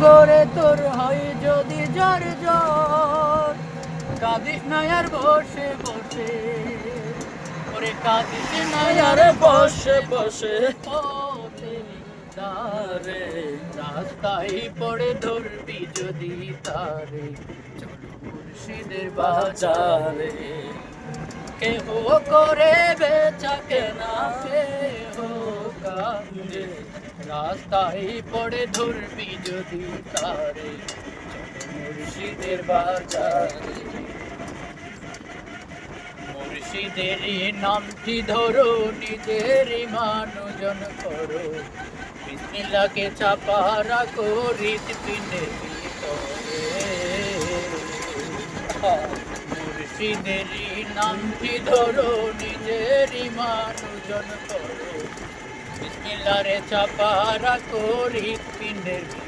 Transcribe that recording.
গরে তোর হয় যদি জ্বর জ্বর, কাঁদিস না আর বসে বসে, ওরে কাঁদিস না আর বসে বসে, তারে রাস্তায় পড়ে ধরবি যদি তারে, চল মুর্শিদের বাজারে। কেহ করে বেচা কেনা, কেহ কান্দে, রাস্তায় পড়ে ধরবি যদি তারে, চল মুর্শিদের বাজারে। মুর্শিদেরই নামটি ধরো, নিজেরই মানুজন করো, বিসমিল্লাহকে চাপা রাখো হৃৎপিণ্ডের ভিতরে। মুর্শিদেরই নামটি ধরো, নিজেরই মানুজন করো, বিসমিল্লাহরে চাপা রাখো হৃৎপিণ্ডের ভিতরে।